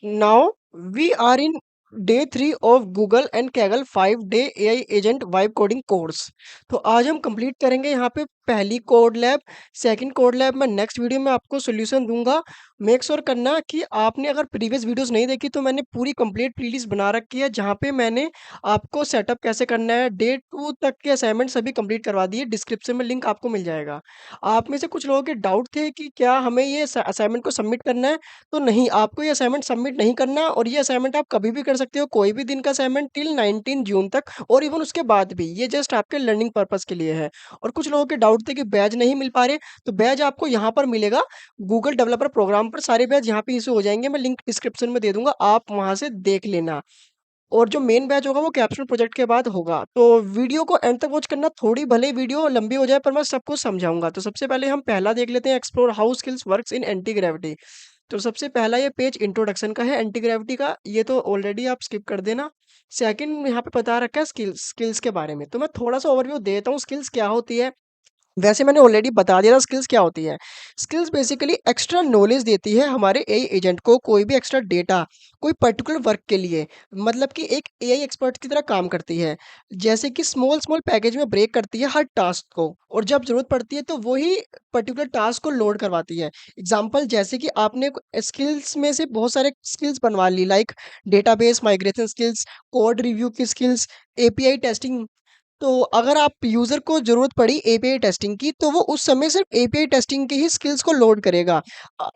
Now we are in day 3 of Google and Kaggle 5-day AI agent vibe coding course. तो आज हम complete करेंगे यहाँ पे पहली code lab. Second code lab में नेक्स्ट वीडियो में आपको सॉल्यूशन दूंगा। मेक श्योर करना कि आपने अगर प्रीवियस वीडियोस नहीं देखी तो मैंने पूरी कंप्लीट प्लेलिस्ट बना रखी है जहाँ पे मैंने आपको सेटअप कैसे करना है डे 2 तक के असाइनमेंट सभी कंप्लीट करवा दिए। डिस्क्रिप्शन में लिंक आपको मिल जाएगा। आप में से कुछ लोगों के डाउट थे कि क्या हमें ये असाइनमेंट को सबमिट करना है। तो नहीं, आपको ये असाइनमेंट सबमिट नहीं करना और ये असाइनमेंट आप कभी भी कर सकते हो, कोई भी दिन का असाइनमेंट टिल 19 जून तक और इवन उसके बाद भी। ये जस्ट आपके लर्निंग पर्पस के लिए है। और कुछ लोगों के डाउट थे कि बैच नहीं मिल पा रहे, तो बैच आपको यहाँ पर मिलेगा। गूगल डेवलपर प्रोग्राम पर सारे बैच यहाँ पे इशू हो जाएंगे। मैं लिंक डिस्क्रिप्शन में दे दूंगा, आप वहां से देख लेना। और जो मेन बैच होगा वो कैप्स्टोन प्रोजेक्ट के बाद होगा। तो वीडियो को एंड तक वॉच करना, थोड़ी भले वीडियो लंबी हो जाए पर मैं सब कुछ समझाऊंगा। तो सबसे पहले हम पहला देख लेते हैं, explore how skills works in anti gravity. तो सबसे पहला ये पेज इंट्रोडक्शन का है एंटी ग्रेविटी का, ये तो ऑलरेडी आप स्किप कर देना। सेकंड यहाँ पे बता रखा है स्किल्स के बारे में, तो मैं थोड़ा सा ओवरव्यू देता हूँ स्किल्स क्या होती है। वैसे मैंने ऑलरेडी बता दिया था स्किल्स क्या होती है। स्किल्स बेसिकली एक्स्ट्रा नॉलेज देती है हमारे एआई एजेंट को, कोई भी एक्स्ट्रा डेटा कोई पर्टिकुलर वर्क के लिए, मतलब कि एक एआई एक्सपर्ट की तरह काम करती है। जैसे कि स्मॉल स्मॉल पैकेज में ब्रेक करती है हर टास्क को, और जब जरूरत पड़ती है तो वही पर्टिकुलर टास्क को लोड करवाती है। एग्जाम्पल, जैसे कि आपने स्किल्स में से बहुत सारे स्किल्स बनवा ली, like database migration skills, code review की स्किल्स, एपीआई टेस्टिंग। तो अगर आप यूज़र को ज़रूरत पड़ी एपीआई टेस्टिंग की, तो वो उस समय सिर्फ एपीआई टेस्टिंग की ही स्किल्स को लोड करेगा,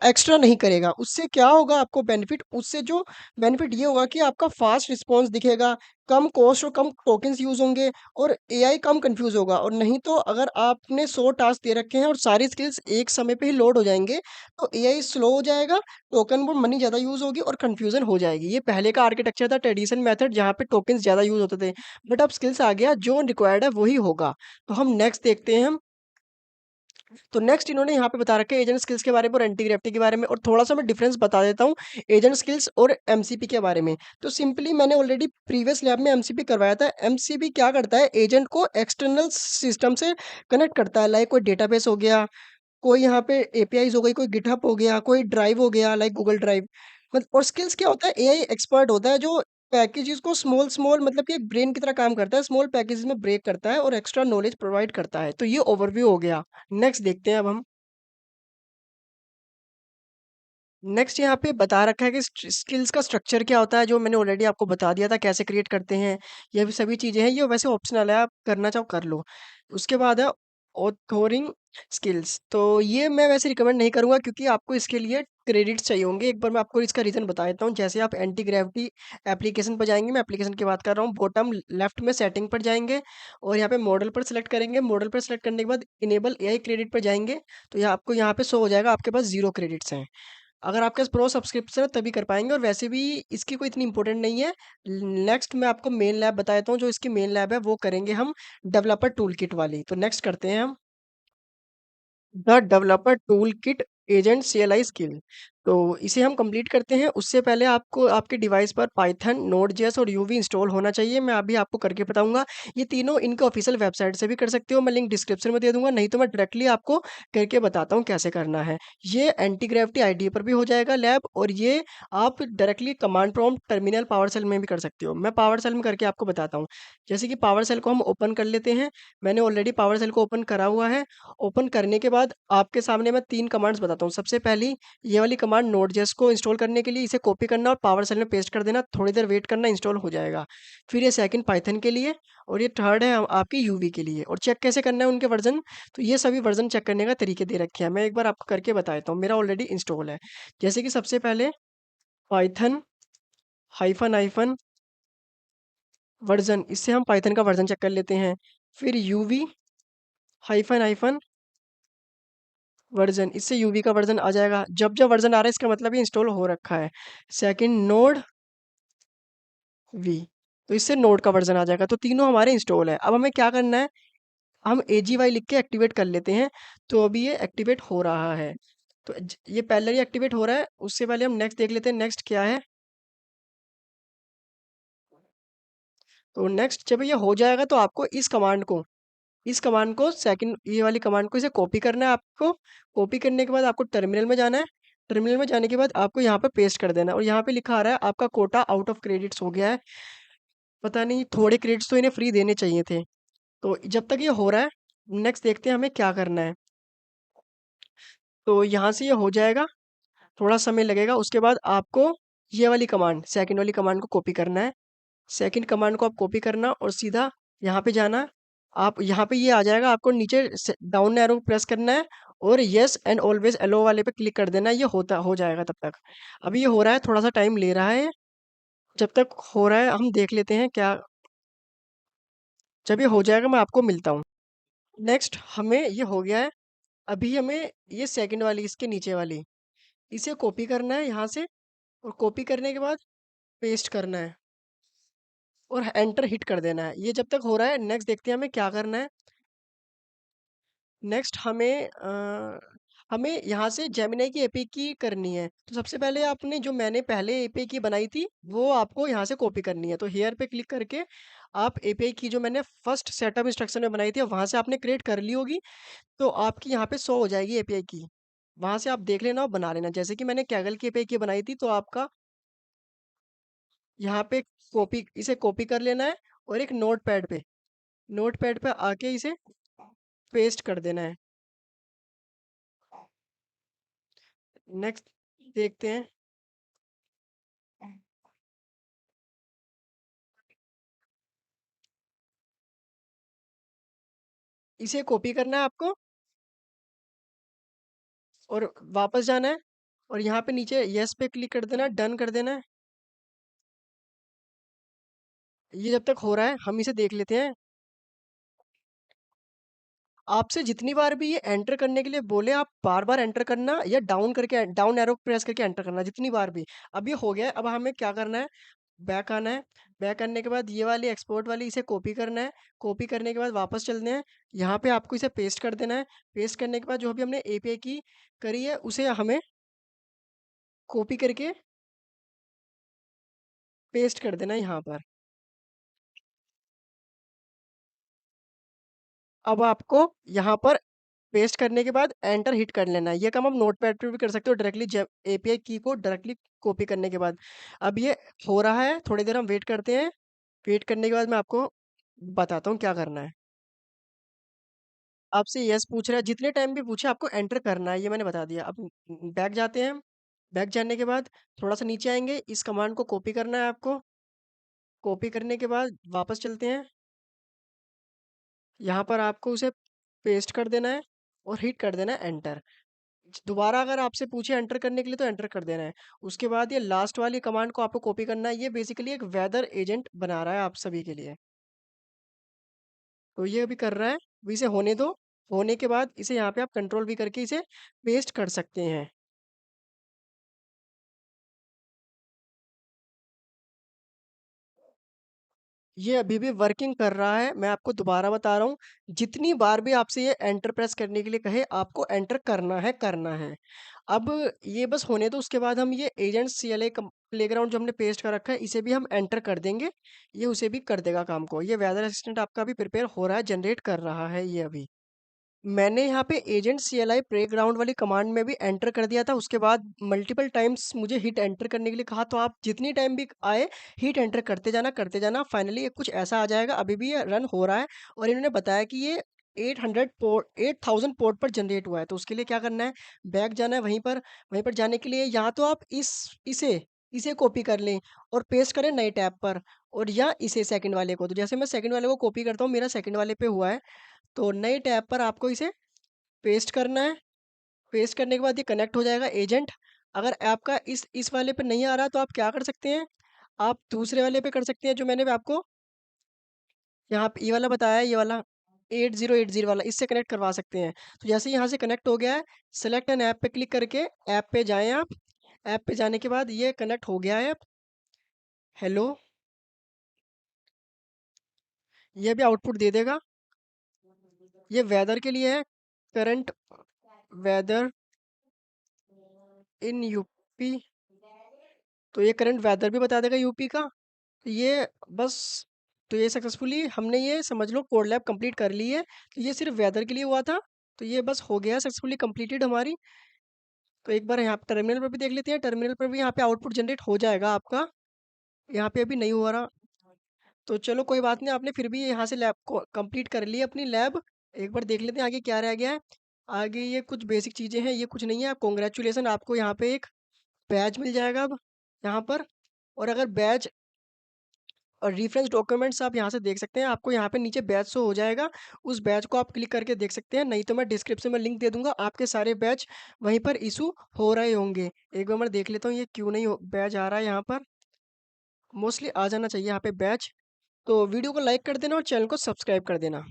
एक्स्ट्रा नहीं करेगा। उससे क्या होगा आपको बेनिफिट, उससे जो बेनिफिट ये होगा कि आपका फास्ट रिस्पॉन्स दिखेगा, कम कॉस्ट और कम टोकन्स यूज़ होंगे, और एआई कम कंफ्यूज होगा। और नहीं तो अगर आपने 100 टास्क दे रखे हैं और सारी स्किल्स एक समय पे ही लोड हो जाएंगे, तो एआई स्लो हो जाएगा, टोकन वो मनी ज़्यादा यूज़ होगी और कन्फ्यूजन हो जाएगी। ये पहले का आर्किटेक्चर था, ट्रेडिशन मेथड, जहाँ पे टोकन्स ज़्यादा यूज़ होते थे। बट अब स्किल्स आ गया, जो रिक्वायर्ड है वही होगा। तो हम नेक्स्ट देखते हैं हम। तो नेक्स्ट इन्होंने यहाँ पे बता रखा है एजेंट स्किल्स के बारे में और एंटी ग्रेविटी के बारे में, और थोड़ा सा मैं डिफरेंस बता देता हूँ एजेंट स्किल्स और एमसीपी के बारे में। तो सिंपली मैंने ऑलरेडी प्रीवियस लैब में एमसीपी करवाया था। एमसीपी क्या करता है, एजेंट को एक्सटर्नल सिस्टम से कनेक्ट करता है, लाइक कोई डेटाबेस हो गया, कोई यहाँ पे एपीआईज हो गई, कोई गिटहब हो गया, कोई ड्राइव हो गया लाइक गूगल ड्राइव। मतलब और स्किल्स क्या होता है, एआई एक्सपर्ट होता है जो पैकेजेस को स्मॉल स्मॉल, मतलब कि एक ब्रेन की तरह काम करता है, स्मॉल पैकेजेस में ब्रेक करता है और एक्स्ट्रा नॉलेज प्रोवाइड करता है। तो ये ओवरव्यू हो गया। नेक्स्ट देखते हैं अब हम। नेक्स्ट यहाँ पे बता रखा है कि स्किल्स का स्ट्रक्चर क्या होता है, जो मैंने ऑलरेडी आपको बता दिया था कैसे क्रिएट करते हैं। ये भी सभी चीज़ें हैं, ये वैसे ऑप्शनल है, आप करना चाहो कर लो। उसके बाद है ऑथोरिंग स्किल्स। तो ये मैं वैसे रिकमेंड नहीं करूँगा क्योंकि आपको इसके लिए क्रेडिट्स चाहिए होंगे। एक बार मैं आपको इसका रीज़न बता देता हूँ। जैसे आप एंटी ग्रेविटी एप्लीकेशन पर जाएंगे, मैं एप्लीकेशन की बात कर रहा हूँ, बॉटम लेफ्ट में सेटिंग पर जाएंगे और यहाँ पे मॉडल पर सेलेक्ट करेंगे। मॉडल पर सेलेक्ट करने के बाद इनेबल एआई क्रेडिट पर जाएंगे, तो यहाँ आपको यहाँ पे शो हो जाएगा आपके पास 0 क्रेडिट्स हैं। अगर आपके पास प्रो सब्सक्रिप्शन है तभी कर पाएंगे, और वैसे भी इसकी कोई इतनी इंपॉर्टेंट नहीं है। नेक्स्ट मैं आपको मेन लैब बता देता हूँ, जो इसकी मेन लैब है वो करेंगे हम डेवलपर टूल किट वाली। तो नेक्स्ट करते हैं हम the developer tool kit agent CLI skill. तो इसे हम कंप्लीट करते हैं। उससे पहले आपको आपके डिवाइस पर पाइथन, नोड जेएस और यूवी इंस्टॉल होना चाहिए। मैं अभी आपको करके बताऊंगा। ये तीनों इनके ऑफिशियल वेबसाइट से भी कर सकते हो, मैं लिंक डिस्क्रिप्शन में दे दूंगा, नहीं तो मैं डायरेक्टली आपको करके बताता हूँ कैसे करना है। ये एंटी ग्रेविटी आईडी पर भी हो जाएगा लैब, और ये आप directly command prompt terminal PowerShell में भी कर सकते हो। मैं पावर सेल में करके आपको बताता हूँ। जैसे कि पावर सेल को हम ओपन कर लेते हैं। मैंने ऑलरेडी पावर सेल को ओपन करा हुआ है। ओपन करने के बाद आपके सामने मैं 3 कमांड्स बताता हूँ। सबसे पहली ये वाली कमांड नोड.js को इंस्टॉल करने के लिए, इसे कॉपी करना और पावर सेल में पेस्ट कर देना, थोड़ी देर वेट करना, इंस्टॉल हो जाएगा। फिर ये सेकंड पाइथन के लिए, और ये थर्ड है आपकी यूवी के लिए। और चेक कैसे करना है उनके वर्जन, तो ये सभी वर्जन चेक करने का तरीके दे रखे हैं। मैं एक बार आपको करके बता देता हूँ, मेरा ऑलरेडी इंस्टॉल है। जैसे कि सबसे पहले पाइथन हाइफन हाइफन वर्जन, इससे हम पाइथन का वर्जन चेक कर लेते हैं। फिर यूवी हाइफन हाइफन वर्जन, इससे यूवी का वर्जन आ जाएगा। जब जब वर्जन आ रहा है इसका मतलब ये इंस्टॉल हो रखा है। सेकंड नोड वी, तो इससे नोड का वर्जन आ जाएगा। तो तीनों हमारे इंस्टॉल है। अब हमें क्या करना है, हम AGY लिख के एक्टिवेट कर लेते हैं। तो अभी ये एक्टिवेट हो रहा है। तो ये पहले ही एक्टिवेट हो रहा है। उससे पहले हम नेक्स्ट देख लेते हैं, नेक्स्ट क्या है। तो नेक्स्ट जब ये हो जाएगा तो आपको इस कमांड को सेकंड ये वाली कमांड को इसे कॉपी करना है आपको। कॉपी करने के बाद आपको टर्मिनल में जाना है। टर्मिनल में जाने के बाद आपको यहाँ पे पेस्ट कर देना है और यहाँ पे लिखा आ रहा है आपका कोटा आउट ऑफ क्रेडिट्स हो गया है। पता नहीं, थोड़े क्रेडिट्स तो इन्हें फ्री देने चाहिए थे। तो जब तक ये हो रहा है, नेक्स्ट देखते हैं हमें क्या करना है। तो यहाँ से ये हो जाएगा, थोड़ा समय लगेगा। उसके बाद आपको ये वाली कमांड, सेकंड वाली कमांड को कॉपी करना है। सेकंड कमांड को आप कॉपी करना और सीधा यहाँ पे जाना। आप यहाँ पे ये आ जाएगा, आपको नीचे डाउन एरो प्रेस करना है और यस एंड ऑलवेज एलो वाले पे क्लिक कर देना है। ये होता हो जाएगा तब तक। अभी ये हो रहा है, थोड़ा सा टाइम ले रहा है। जब तक हो रहा है हम देख लेते हैं क्या। जब ये हो जाएगा मैं आपको मिलता हूँ। नेक्स्ट हमें ये हो गया है। अभी हमें ये सेकंड वाली, इसके नीचे वाली, इसे कॉपी करना है यहाँ से। और कॉपी करने के बाद पेस्ट करना है और एंटर हिट कर देना है। ये जब तक हो रहा है, नेक्स्ट देखते हैं हमें क्या करना है। नेक्स्ट हमें यहाँ से जेमिनी की एपीआई की करनी है। तो सबसे पहले आपने जो मैंने पहले एपीआई की बनाई थी वो आपको यहाँ से कॉपी करनी है। तो हेयर पे क्लिक करके आप एपीआई की जो मैंने फर्स्ट सेटअप इंस्ट्रक्शन में बनाई थी वहां से आपने क्रिएट कर ली होगी। तो आपकी यहाँ पे शो हो जाएगी एपीआई की। वहां से आप देख लेना और बना लेना। जैसे कि मैंने कैगल की एपीआई की बनाई थी, तो आपका यहाँ पे कॉपी, इसे कॉपी कर लेना है और एक नोटपैड पे आके इसे पेस्ट कर देना है। नेक्स्ट देखते हैं। इसे कॉपी करना है आपको और वापस जाना है और यहाँ पे नीचे यस पे क्लिक कर देना है, डन कर देना है। ये जब तक हो रहा है हम इसे देख लेते हैं। आपसे जितनी बार भी ये एंटर करने के लिए बोले, आप बार बार एंटर करना या डाउन करके, डाउन एरो प्रेस करके एंटर करना जितनी बार भी। अब ये हो गया है। अब हमें क्या करना है, बैक आना है। बैक करने के बाद ये वाली एक्सपोर्ट वाली इसे कॉपी करना है। कॉपी करने के बाद वापस चलते हैं। यहाँ पे आपको इसे पेस्ट कर देना है। पेस्ट करने के बाद जो भी हमने एपीआई की करी है उसे हमें कॉपी करके पेस्ट कर देना है यहाँ पर। अब आपको यहाँ पर पेस्ट करने के बाद एंटर हिट कर लेना है। ये काम आप नोटपैड पे भी कर सकते हो डायरेक्टली, जब एपीआई की को डायरेक्टली कॉपी करने के बाद। अब ये हो रहा है, थोड़ी देर हम वेट करते हैं। वेट करने के बाद मैं आपको बताता हूँ क्या करना है। आपसे यस पूछ रहा है, जितने टाइम भी पूछे आपको एंटर करना है, ये मैंने बता दिया। अब बैक जाते हैं। बैक जाने के बाद थोड़ा सा नीचे आएंगे, इस कमांड को कॉपी करना है आपको। कॉपी करने के बाद वापस चलते हैं। यहाँ पर आपको उसे पेस्ट कर देना है और हिट कर देना है एंटर। दोबारा अगर आपसे पूछे एंटर करने के लिए तो एंटर कर देना है। उसके बाद ये लास्ट वाली कमांड को आपको कॉपी करना है। ये बेसिकली एक वेदर एजेंट बना रहा है आप सभी के लिए। तो ये अभी कर रहा है, अभी इसे होने दो। होने के बाद इसे यहाँ पे आप कंट्रोल भी करके इसे पेस्ट कर सकते हैं। ये अभी भी वर्किंग कर रहा है। मैं आपको दोबारा बता रहा हूँ, जितनी बार भी आपसे ये एंटर प्रेस करने के लिए कहे, आपको एंटर करना है, करना है। अब ये बस होने दो। उसके बाद हम ये एजेंट सीएलए प्लेग्राउंड जो हमने पेस्ट कर रखा है इसे भी हम एंटर कर देंगे। ये उसे भी कर देगा काम को। ये वेदर असिस्टेंट आपका अभी प्रिपेयर हो रहा है, जनरेट कर रहा है ये अभी। मैंने यहाँ पे एजेंट सीएलआई प्लेग्राउंड वाली कमांड में भी एंटर कर दिया था। उसके बाद मल्टीपल टाइम्स मुझे हिट एंटर करने के लिए कहा, तो आप जितनी टाइम भी आए हिट एंटर करते जाना, करते जाना। फाइनली ये कुछ ऐसा आ जाएगा। अभी भी ये रन हो रहा है और इन्होंने बताया कि ये 8000 पोर्ट पर जनरेट हुआ है। तो उसके लिए क्या करना है, बैक जाना है। वहीं पर जाने के लिए या तो आप इसे इसे कॉपी कर लें और पेस्ट करें नए टैब पर, और या इसे सेकंड वाले को। तो जैसे मैं सेकंड वाले को कॉपी करता हूँ, मेरा सेकंड वाले पे हुआ है, तो नए टैब पर आपको इसे पेस्ट करना है। पेस्ट करने के बाद ये कनेक्ट हो जाएगा एजेंट। अगर आपका इस वाले पे नहीं आ रहा तो आप क्या कर सकते हैं, आप दूसरे वाले पे कर सकते हैं जो मैंने आपको यहाँ पे ये वाला बताया है, ये वाला 8080 वाला, इससे कनेक्ट करवा सकते हैं। तो जैसे ही यहाँ से कनेक्ट हो गया है, सेलेक्ट एन ऐप पे क्लिक करके ऐप पे जाएं आप। ऐप पे जाने के बाद ये कनेक्ट हो गया है। हेलो, ये भी आउटपुट दे देगा। ये वेदर के लिए है, करंट वेदर इन यूपी। तो ये करंट वेदर भी बता देगा यूपी का। तो ये बस, तो ये सक्सेसफुली हमने ये समझ लो कोड लैब कंप्लीट कर ली है। तो ये सिर्फ वेदर के लिए हुआ था। तो ये बस हो गया सक्सेसफुली कंप्लीटेड हमारी। तो एक बार यहाँ टर्मिनल पर भी देख लेते हैं, टर्मिनल पर भी यहाँ पे आउटपुट जनरेट हो जाएगा आपका। यहाँ पे अभी नहीं हो रहा। तो चलो कोई बात नहीं, आपने फिर भी यहाँ से लैब को कंप्लीट कर ली अपनी लैब। एक बार देख लेते हैं आगे क्या रह गया है। आगे ये कुछ बेसिक चीज़ें हैं, ये कुछ नहीं है। कॉन्ग्रेचुलेसन, आपको यहाँ पे एक बैच मिल जाएगा अब यहाँ पर। और अगर बैच और रेफरेंस डॉक्यूमेंट्स आप यहाँ से देख सकते हैं, आपको यहाँ पे नीचे बैच शो हो जाएगा। उस बैच को आप क्लिक करके देख सकते हैं, नहीं तो मैं डिस्क्रिप्शन में लिंक दे दूंगा, आपके सारे बैच वहीं पर इशू हो रहे होंगे। एक बार मैं देख लेता हूँ ये क्यों नहीं बैच आ रहा है यहाँ पर। मोस्टली आ जाना चाहिए यहाँ पे बैच। तो वीडियो को लाइक कर देना और चैनल को सब्सक्राइब कर देना।